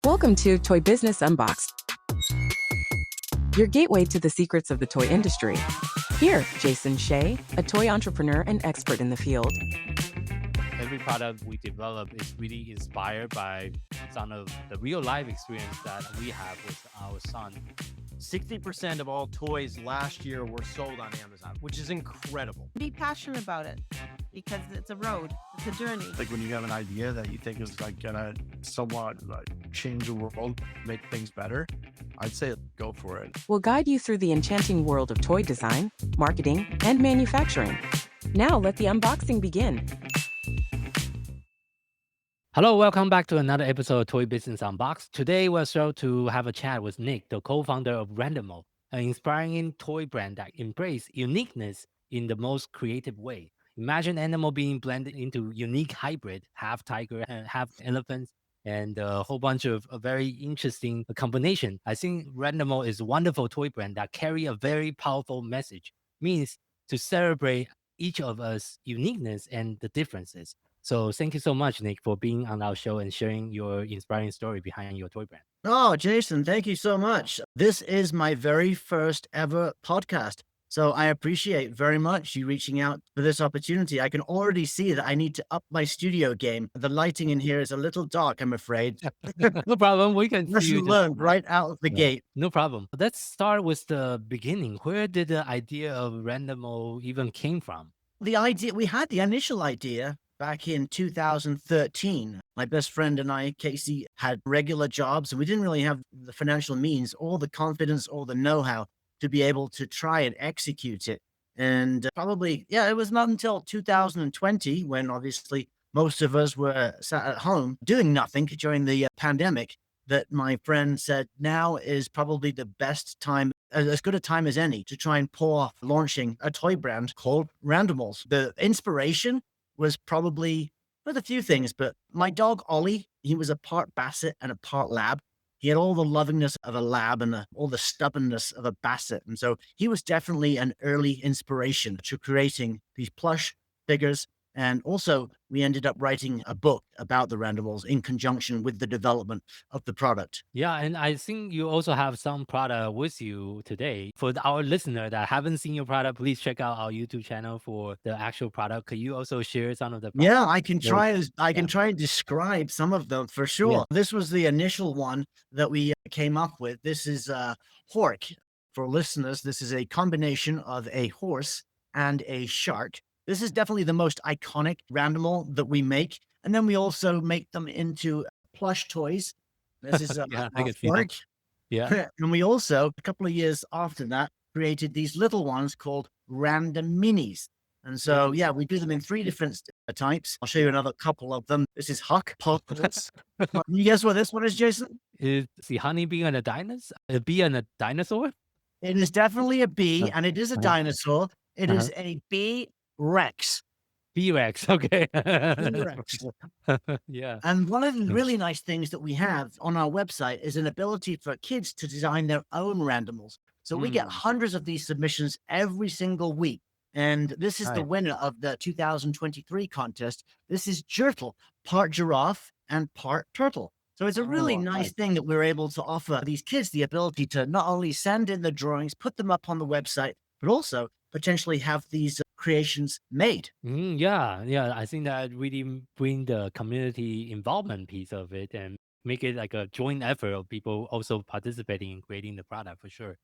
Welcome to Toy Business Unboxed, your gateway to the secrets of the toy industry. Here, Jason Shea, a toy entrepreneur and expert in the field. Every product we develop is really inspired by some of the real life experience that we have with our son. 60% of all toys last year were sold on Amazon, which is incredible. Be passionate about it because it's a road, it's a journey. Like when you have an idea that you think is like gonna somewhat like change the world, make things better, I'd say go for it. We'll guide you through the enchanting world of toy design, marketing, and manufacturing. Now let the unboxing begin. Hello, welcome back to another episode of Toy Business Unboxed. Today, we're thrilled to have a chat with Nick, the co-founder of Randimals, an inspiring toy brand that embraces uniqueness in the most creative way. Imagine animal being blended into unique hybrid, half tiger and half elephant, and a whole bunch of a very interesting combination. I think Randimals is a wonderful toy brand that carry a very powerful message, means to celebrate each of us uniqueness and the differences. So thank you so much, Nick, for being on our show and sharing your inspiring story behind your toy brand. Oh, Jason, thank you so much. This is my very first ever podcast. So I appreciate very much you reaching out for this opportunity. I can already see that I need to up my studio game. The lighting in here is a little dark, I'm afraid. No problem. We can Lesson learned right out of the gate. No problem. Let's start with the beginning. Where did the idea of Randimals even came from? We had the initial idea back in 2013. My best friend and I, Casey, had regular jobs and we didn't really have the financial means or the confidence or the know-how to be able to try and execute it. And it was not until 2020 when obviously most of us were sat at home doing nothing during the pandemic that my friend said, now is probably the best time, as good a time as any, to try and pull off launching a toy brand called Randimals. The inspiration was probably with a few things, but my dog, Ollie, he was a part basset and a part lab. He had all the lovingness of a lab and all the stubbornness of a basset. And so he was definitely an early inspiration to creating these plush figures. And also we ended up writing a book about the Randimals in conjunction with the development of the product. Yeah, and I think you also have some product with you today. For our listener that haven't seen your product, please check out our YouTube channel for the actual product. Could you also share some of the products? Yeah, I can try and describe some of them for sure. Yeah. This was the initial one that we came up with. This is Hork. For listeners, this is a combination of a horse and a shark. This is definitely the most iconic Randimal that we make. And then we also make them into plush toys. This is Hork. Yeah. And we also, a couple of years after that, created these little ones called Random Minis. And so, yeah, we do them in 3 different types. I'll show you another couple of them. This is Huck. You guess what this one is, Jason? Is the honeybee and a dinosaur? A bee and a dinosaur? It is definitely a bee, and it is a dinosaur. It is a bee Rex. B-Rex, okay. B-Rex. Yeah. And one of the really nice things that we have on our website is an ability for kids to design their own Randimals. So we get hundreds of these submissions every single week. And this is the winner of the 2023 contest. This is Jertle, part giraffe and part turtle. So it's a really nice thing that we're able to offer these kids the ability to not only send in the drawings, put them up on the website, but also potentially have these creations made. Yeah. I think that really bring the community involvement piece of it and make it like a joint effort of people also participating in creating the product for sure.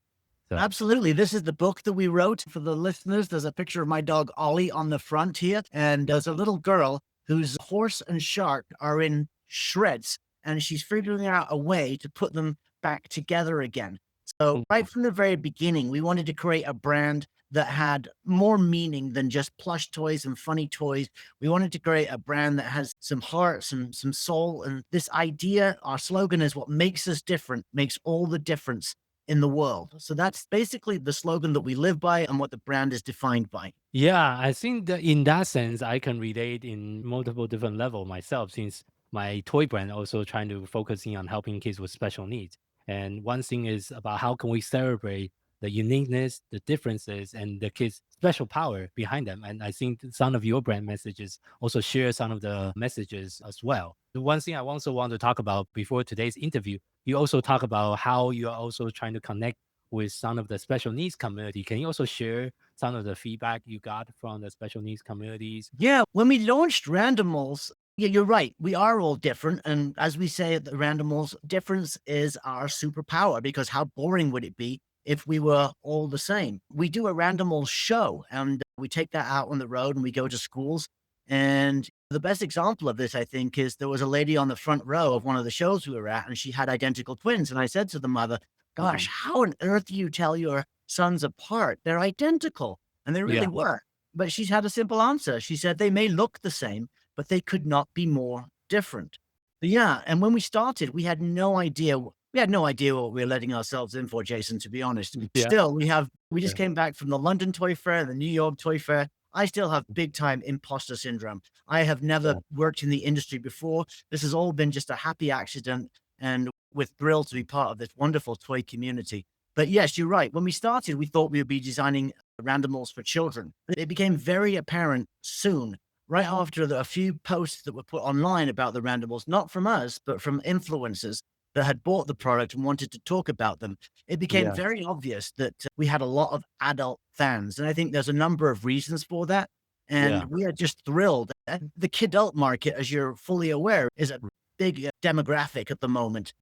So. Absolutely. This is the book that we wrote for the listeners. There's a picture of my dog Ollie on the front here. And there's a little girl whose horse and shark are in shreds. And she's figuring out a way to put them back together again. So right from the very beginning, we wanted to create a brand that had more meaning than just plush toys and funny toys. We wanted to create a brand that has some heart, some soul. And this idea, our slogan is what makes us different, makes all the difference in the world. So that's basically the slogan that we live by and what the brand is defined by. Yeah, I think that in that sense, I can relate in multiple different levels myself, since my toy brand also trying to focusing on helping kids with special needs. And one thing is about how can we celebrate the uniqueness, the differences, and the kids' special power behind them. And I think some of your brand messages also share some of the messages as well. The one thing I also want to talk about before today's interview, you also talk about how you are also trying to connect with some of the special needs community. Can you also share some of the feedback you got from the special needs communities? Yeah, when we launched Randimals, yeah, you're right. We are all different. And as we say at the Randimals, difference is our superpower, because how boring would it be if we were all the same? We do a Randimals show and we take that out on the road and we go to schools. And the best example of this, I think, is there was a lady on the front row of one of the shows we were at, and she had identical twins. And I said to the mother, gosh, how on earth do you tell your sons apart? They're identical. And they really Yeah. were. But she's had a simple answer. She said they may look the same, but they could not be more different. Yeah, and when we started, we had no idea. We had no idea what we were letting ourselves in for, Jason, to be honest. Yeah. Still, we just Yeah. came back from the London Toy Fair, the New York Toy Fair. I still have big time imposter syndrome. I have never worked in the industry before. This has all been just a happy accident, and we're thrilled to be part of this wonderful toy community. But yes, you're right. When we started, we thought we would be designing Randimals for children. It became very apparent soon, right after a few posts that were put online about the Randimals, not from us, but from influencers that had bought the product and wanted to talk about them. It became Yeah. very obvious that we had a lot of adult fans. And I think there's a number of reasons for that. And Yeah. we are just thrilled. And the kidult market, as you're fully aware, is a big demographic at the moment.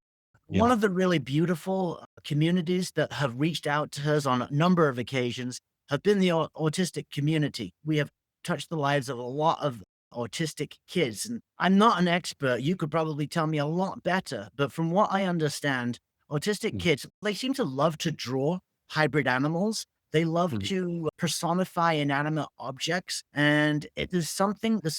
Yeah. One of the really beautiful communities that have reached out to us on a number of occasions have been the autistic community. We have touched the lives of a lot of autistic kids. And I'm not an expert. You could probably tell me a lot better. But from what I understand, autistic kids, they seem to love to draw hybrid animals. They love to personify inanimate objects. And there's some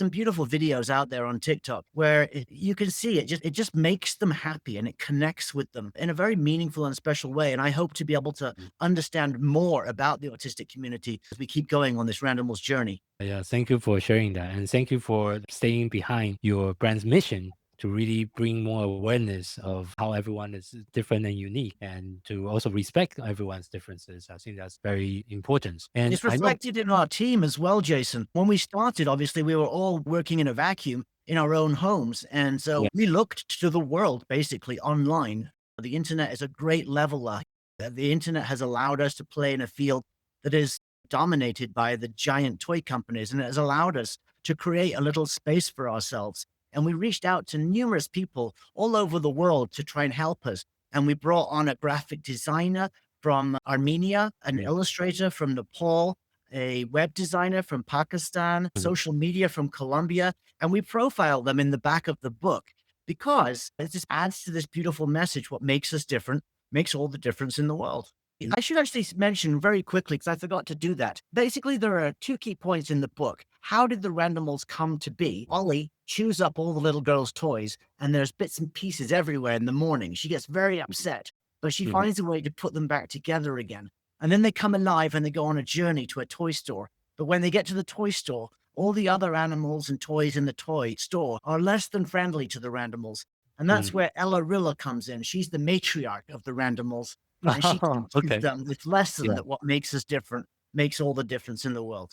beautiful videos out there on TikTok where you can see it just makes them happy, and it connects with them in a very meaningful and special way. And I hope to be able to understand more about the autistic community as we keep going on this Randimals journey. Yeah, thank you for sharing that. And thank you for staying behind your brand's mission to really bring more awareness of how everyone is different and unique, and to also respect everyone's differences. I think that's very important. And It's I know, reflected in our team as well, Jason. When we started, obviously, we were all working in a vacuum in our own homes. And so Yeah. we looked to the world basically online. The internet is a great leveler. The internet has allowed us to play in a field that is dominated by the giant toy companies, and it has allowed us to create a little space for ourselves. And we reached out to numerous people all over the world to try and help us. And we brought on a graphic designer from Armenia, an illustrator from Nepal, a web designer from Pakistan, social media from Colombia, and we profiled them in the back of the book because it just adds to this beautiful message. What makes us different makes all the difference in the world. I should actually mention very quickly, because I forgot to do that. Basically, there are two key points in the book. How did the Randimals come to be? Ollie chews up all the little girl's toys, and there's bits and pieces everywhere in the morning. She gets very upset, but she finds a way to put them back together again. And then they come alive and they go on a journey to a toy store. But when they get to the toy store, all the other animals and toys in the toy store are less than friendly to the Randimals. And that's where Ella Rilla comes in. She's the matriarch of the Randimals. And she teaches okay. them this lesson Yeah. that what makes us different makes all the difference in the world.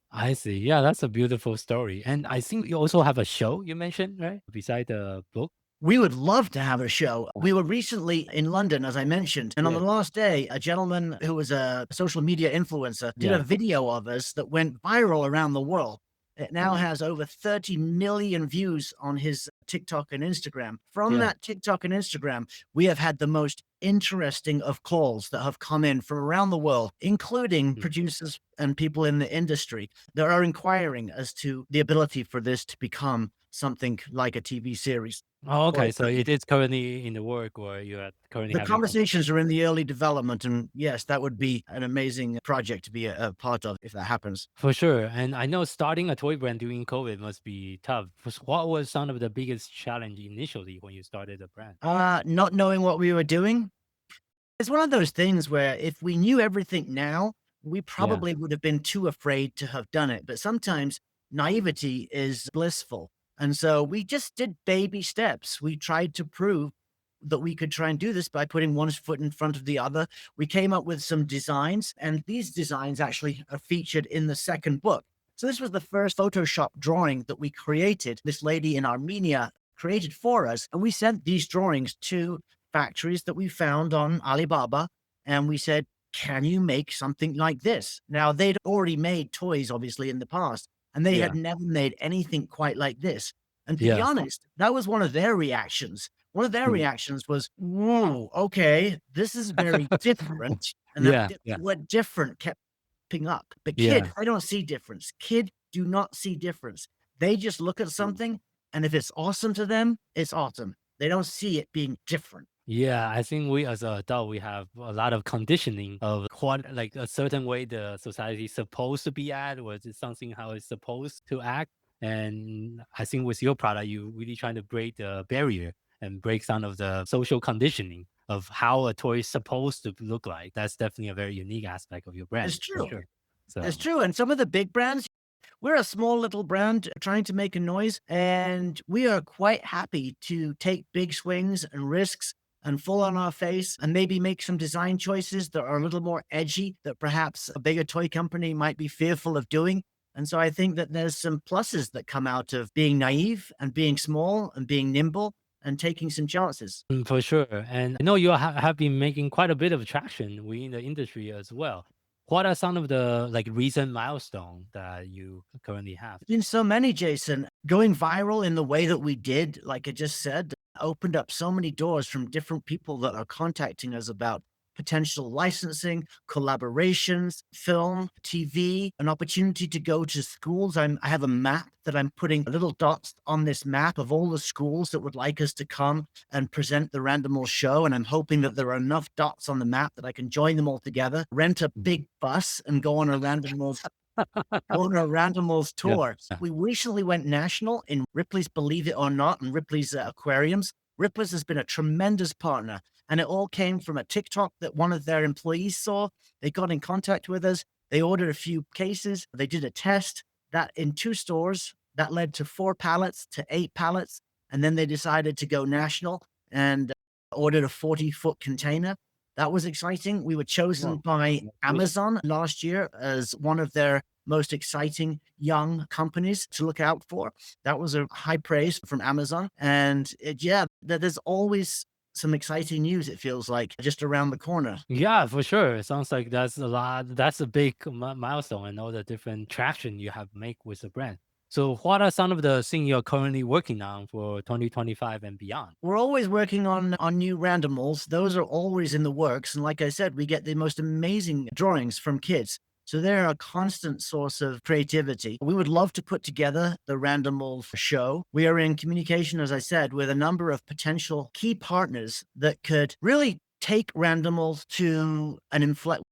I see. Yeah, that's a beautiful story. And I think you also have a show you mentioned, right? Beside the book. We would love to have a show. We were recently in London, as I mentioned, and on the last day, a gentleman who was a social media influencer did a video of us that went viral around the world. It now has over 30 million views on his TikTok and Instagram. From that TikTok and Instagram, we have had the most interesting of calls that have come in from around the world, including producers and people in the industry that are inquiring as to the ability for this to become something like a TV series. Oh, okay. Right. So it is currently in the work, or you are currently The having conversations are in the early development, and yes, that would be an amazing project to be a part of if that happens. For sure. And I know starting a toy brand during COVID must be tough. What was some of the biggest challenge initially when you started the brand? Not knowing what we were doing. It's one of those things where if we knew everything now, we probably would have been too afraid to have done it. But sometimes naivety is blissful. And so we just did baby steps. We tried to prove that we could try and do this by putting one foot in front of the other. We came up with some designs, and these designs actually are featured in the second book. So this was the first Photoshop drawing that we created. This lady in Armenia created for us, and we sent these drawings to factories that we found on Alibaba, and we said, can you make something like this? Now, they'd already made toys, obviously, in the past, and they had never made anything quite like this. And to be honest, that was one of their reactions. One of their reactions was, whoa, okay, this is very different. And that word different kept popping up. But kid, I don't see difference. Kid do not see difference. They just look at something, and if it's awesome to them, it's awesome. They don't see it being different. Yeah, I think we as an adult, we have a lot of conditioning of what, like a certain way the society is supposed to be at, or is it something how it's supposed to act? And I think with your product, you really trying to break the barrier and break some of the social conditioning of how a toy is supposed to look like. That's definitely a very unique aspect of your brand. It's true. Sure. It's true. And some of the big brands, we're a small little brand trying to make a noise, and we are quite happy to take big swings and risks and fall on our face and maybe make some design choices that are a little more edgy that perhaps a bigger toy company might be fearful of doing. And so I think that there's some pluses that come out of being naive and being small and being nimble and taking some chances. For sure. And I know you have been making quite a bit of traction within the industry as well. What are some of the like recent milestones that you currently have? Been so many, Jason. Going viral in the way that we did, like I just said, opened up so many doors from different people that are contacting us about potential licensing, collaborations, film, TV, an opportunity to go to schools. I have a map that I'm putting little dots on this map of all the schools that would like us to come and present the Randimals show. And I'm hoping that there are enough dots on the map that I can join them all together, rent a big bus and go on a Randimals tour. We recently went national in Ripley's Believe It or Not and Ripley's aquariums. Ripley's has been a tremendous partner, and it all came from a TikTok that one of their employees saw. They got in contact with us. They ordered a few cases. They did a test that in 2 stores that led to 4 pallets to 8 pallets. And then they decided to go national and ordered a 40-foot container. That was exciting. We were chosen by Amazon last year as one of their most exciting young companies to look out for. That was a high praise from Amazon. And there's always some exciting news, it feels like, just around the corner. Yeah, for sure. It sounds like that's a lot. That's a big milestone and all the different traction you have made with the brand. So what are some of the things you're currently working on for 2025 and beyond? We're always working on new Randimals. Those are always in the works. And like I said, we get the most amazing drawings from kids. So they're a constant source of creativity. We would love to put together the Randimals show. We are in communication, as I said, with a number of potential key partners that could really take Randimals to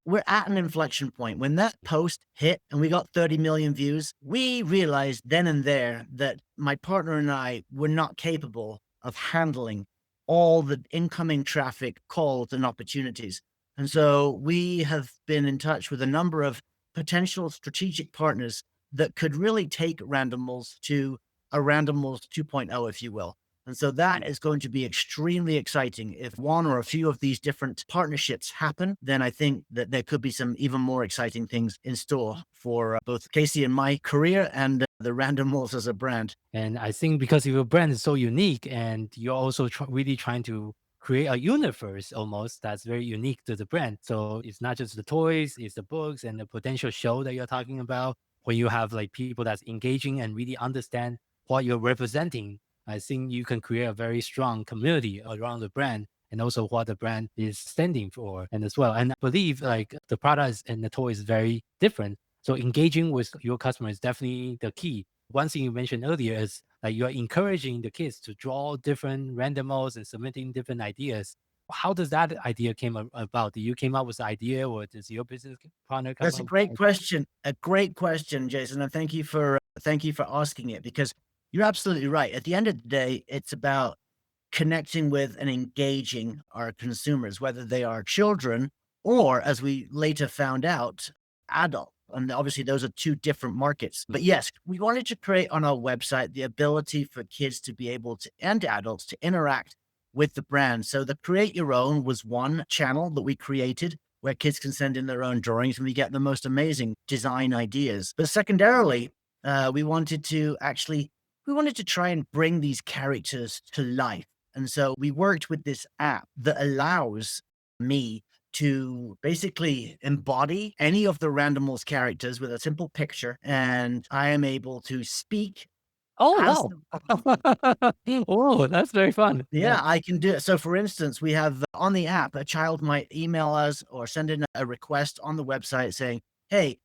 we're at an inflection point. When that post hit and we got 30 million views, we realized then and there that my partner and I were not capable of handling all the incoming traffic, calls, and opportunities. And so we have been in touch with a number of potential strategic partners that could really take Randimals to a Randimals 2.0, if you will. And so that is going to be extremely exciting. If one or a few of these different partnerships happen, then I think that there could be some even more exciting things in store for both Casey and my career and the Randimals as a brand. And I think because your brand is so unique and you're also really trying to create a universe almost that's very unique to the brand. So it's not just the toys, it's the books and the potential show that you're talking about. When you have like people that's engaging and really understand what you're representing, I think you can create a very strong community around the brand and also what the brand is standing for and as well. And I believe like the products and the toy is very different. So engaging with your customer is definitely the key. One thing you mentioned earlier is like you're encouraging the kids to draw different Randimals and submitting different ideas. How does that idea came about? Did you came up with the idea or does your business partner come That's up a great question. A great question, Jason. And thank you for asking it, because you're absolutely right. At the end of the day, it's about connecting with and engaging our consumers, whether they are children or, as we later found out, adult. And obviously those are 2 different markets. But yes, we wanted to create on our website the ability for kids to be able to, and adults, to interact with the brand. So the Create Your Own was one channel that we created where kids can send in their own drawings and we get the most amazing design ideas. But secondarily, we wanted to try and bring these characters to life. And so we worked with this app that allows me to basically embody any of the Randimals characters with a simple picture. And I am able to speak as Oh, wow. Oh, that's very fun. yeah, I can do it. So, for instance, we have on the app, a child might email us or send in a request on the website saying, "Hey,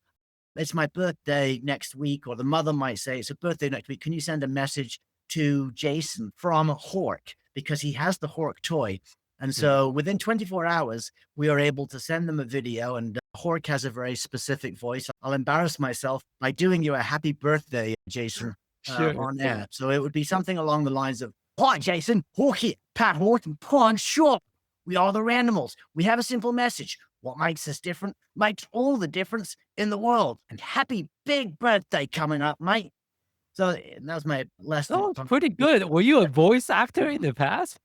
it's my birthday next week," or the mother might say, "It's a birthday next week. Can you send a message to Jason from Hork?" Because he has the Hork toy. And so within 24 hours, we are able to send them a video, and Hork has a very specific voice. I'll embarrass myself by doing you a happy birthday, Jason, Sure. on air. So it would be something along the lines of, "Hi, Jason, Hork here, Pat Horton, Pawn Shop. We are the Randimals. We have a simple message. What makes us different makes all the difference in the world. And happy big birthday coming up, mate." So that was my lesson. Oh, it's pretty good. Were you a voice actor in the past?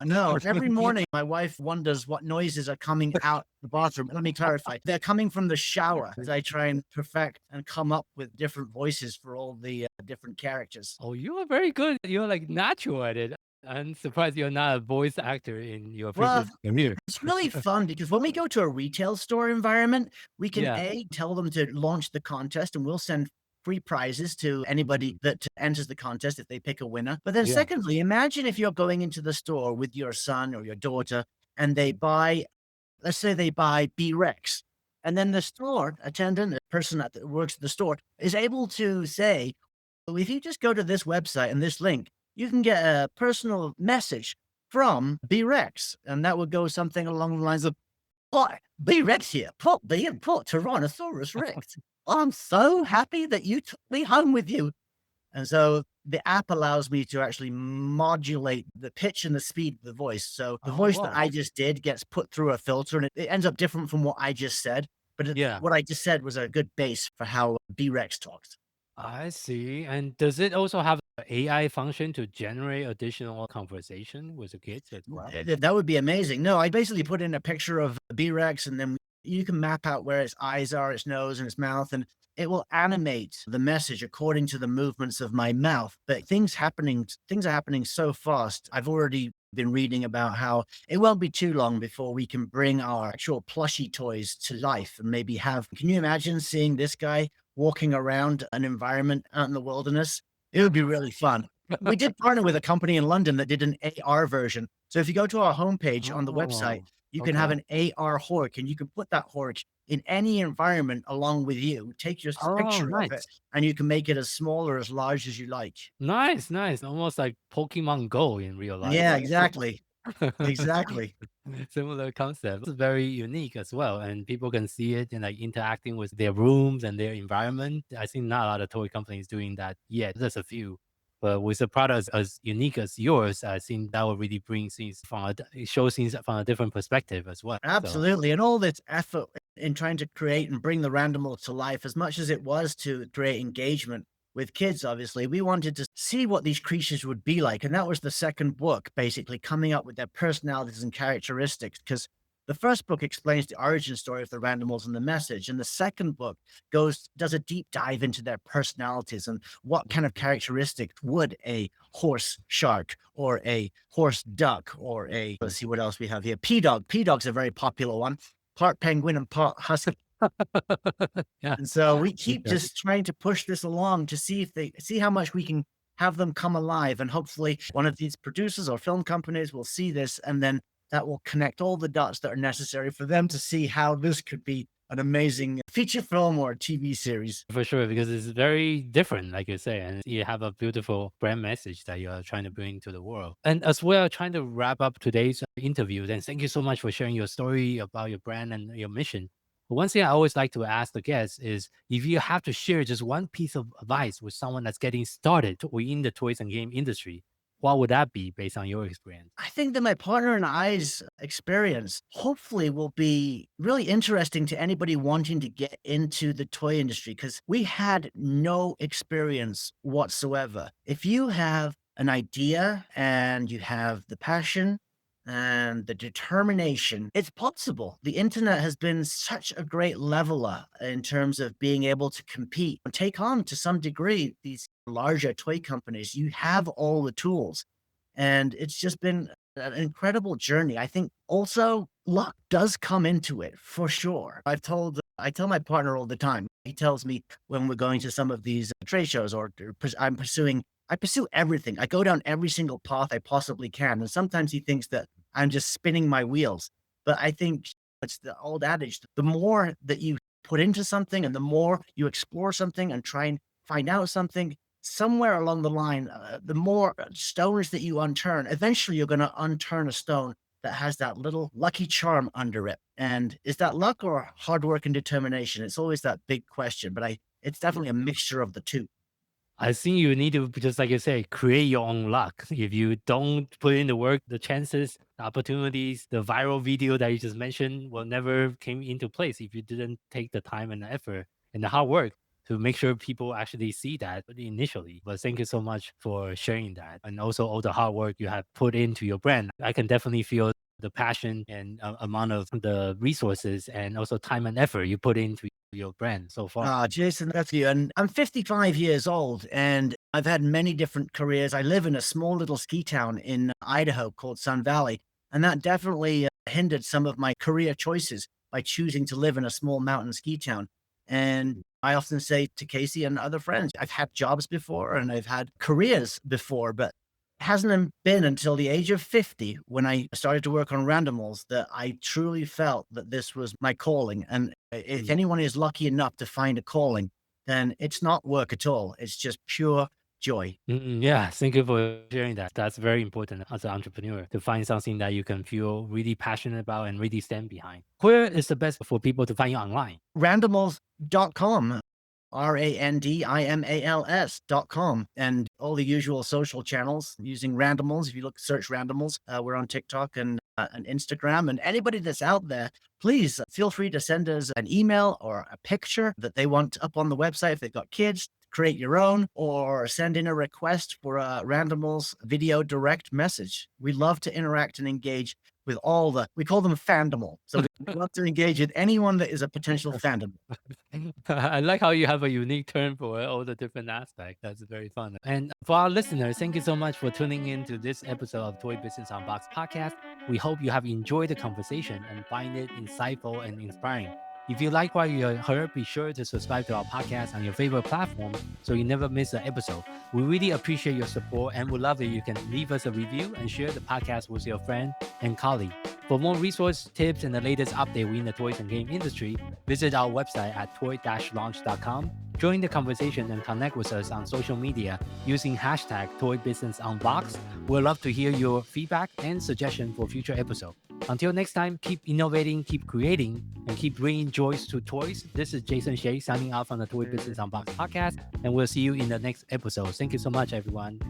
No, every morning my wife wonders what noises are coming out the bathroom. Let me clarify. They're coming from the shower as I try and perfect and come up with different voices for all the different characters. Oh, you are very good. You're like natural at it. I'm surprised you're not a voice actor in your Well, previous career. it's really fun because when we go to a retail store environment, we can Yeah. tell them to launch the contest and we'll send free prizes to anybody that enters the contest if they pick a winner. But then Yeah. secondly, imagine if you're going into the store with your son or your daughter and they buy, let's say they buy B-Rex, and then the store attendant, the person that works at the store, is able to say, "Well, if you just go to this website and this link, you can get a personal message from B-Rex." And that would go something along the lines of, "Hi, B-Rex here, put B and put Tyrannosaurus Rex. I'm so happy that you took me home with you." And so the app allows me to actually modulate the pitch and the speed of the voice. So the Oh, voice that wow. I just did gets put through a filter and it ends up different from what I just said. But Yeah. what I just said was a good base for how B-Rex talks. I see. And does it also have an AI function to generate additional conversation with the kids as well? That would be amazing. No, I basically put in a picture of B-Rex and then you can map out where its eyes are, its nose and its mouth, and it will animate the message according to the movements of my mouth. But things are happening so fast. I've already been reading about how it won't be too long before we can bring our actual plushy toys to life and maybe can you imagine seeing this guy walking around an environment out in the wilderness? It would be really fun. We did partner with a company in London that did an AR version. So if you go to our homepage on the website, Oh, you can have okay. an AR Hork and you can put that Hork in any environment along with you. Take your Oh, picture of it nice. and you can make it as small or as large as you like. Nice, nice. Almost like Pokemon Go in real life, Yeah, right? exactly. Exactly. Similar concept. It's very unique as well. And people can see it and like interacting with their rooms and their environment. I think not a lot of toy companies doing that yet. There's a few. But with a product as unique as yours, I think that will really bring things it shows things from a different perspective as well. So Absolutely. And all this effort in trying to create and bring the Randimal to life, as much as it was to create engagement with kids, obviously, we wanted to see what these creatures would be like. And that was the second book, basically coming up with their personalities and characteristics. Because the first book explains the origin story of the Randimals and the message. And the second book does a deep dive into their personalities and what kind of characteristics would a horse shark or a horse duck or let's see what else we have here. P-Dog. P-Dog's a very popular one. Part penguin and part husky. yeah. And so we keep Okay. just trying to push this along to see how much we can have them come alive. And hopefully one of these producers or film companies will see this, and then that will connect all the dots that are necessary for them to see how this could be an amazing feature film or a TV series. For sure, because it's very different, like you say, and you have a beautiful brand message that you are trying to bring to the world. And as well, trying to wrap up today's interview, then thank you so much for sharing your story about your brand and your mission. But one thing I always like to ask the guests is if you have to share just one piece of advice with someone that's getting started within the toys and game industry, what would that be based on your experience? I think that my partner and I's experience hopefully will be really interesting to anybody wanting to get into the toy industry because we had no experience whatsoever. If you have an idea and you have the passion and the determination. It's possible. The internet has been such a great leveler in terms of being able to compete and take on, to some degree, these larger toy companies. You have all the tools, and it's just been an incredible journey. I think also luck does come into it for sure. I tell my partner all the time. He tells me when we're going to some of these trade shows or I pursue everything. I go down every single path I possibly can. And sometimes he thinks that I'm just spinning my wheels. But I think it's the old adage, the more that you put into something and the more you explore something and try and find out something, somewhere along the line, the more stones that you unturn, eventually you're going to unturn a stone that has that little lucky charm under it. And is that luck or hard work and determination? It's always that big question, but it's definitely a mixture of the two. I think you need to, just like you say, create your own luck. If you don't put in the work, the chances, the opportunities, the viral video that you just mentioned will never came into place if you didn't take the time and the effort and the hard work to make sure people actually see that initially. But thank you so much for sharing that. And also all the hard work you have put into your brand. I can definitely feel the passion and amount of the resources and also time and effort you put into your brand so far. Jason, that's you. And I'm 55 years old and I've had many different careers. I live in a small little ski town in Idaho called Sun Valley. And that definitely hindered some of my career choices by choosing to live in a small mountain ski town. And I often say to Casey and other friends, I've had jobs before and I've had careers before, but it hasn't been until the age of 50 when I started to work on Randimals that I truly felt that this was my calling. And if anyone is lucky enough to find a calling, then it's not work at all. It's just pure joy. Yeah, thank you for sharing that. That's very important as an entrepreneur to find something that you can feel really passionate about and really stand behind. Where is the best for people to find you online? Randimals.com. Randimals.com, and all the usual social channels using Randimals. If you search Randimals, we're on TikTok and Instagram. And anybody that's out there, please feel free to send us an email or a picture that they want up on the website. If they've got kids, create your own, or send in a request for a Randimals video direct message. We love to interact and engage with we call them fandimal. So we love to engage with anyone that is a potential fandom. I like how you have a unique term for all the different aspects. That's very fun. And for our listeners, thank you so much for tuning in to this episode of Toy Business Unboxed podcast. We hope you have enjoyed the conversation and find it insightful and inspiring. If you like what you heard, be sure to subscribe to our podcast on your favorite platform so you never miss an episode. We really appreciate your support and would love it if you can leave us a review and share the podcast with your friend and colleague. For more resource tips and the latest update within the toys and game industry, visit our website at toy-launch.com. Join the conversation and connect with us on social media using hashtag #ToyBusinessUnboxed. We'd love to hear your feedback and suggestion for future episodes. Until next time, keep innovating, keep creating, and keep bringing joys to toys. This is Jason Shea signing off on the Toy Business Unboxed podcast, and we'll see you in the next episode. Thank you so much, everyone.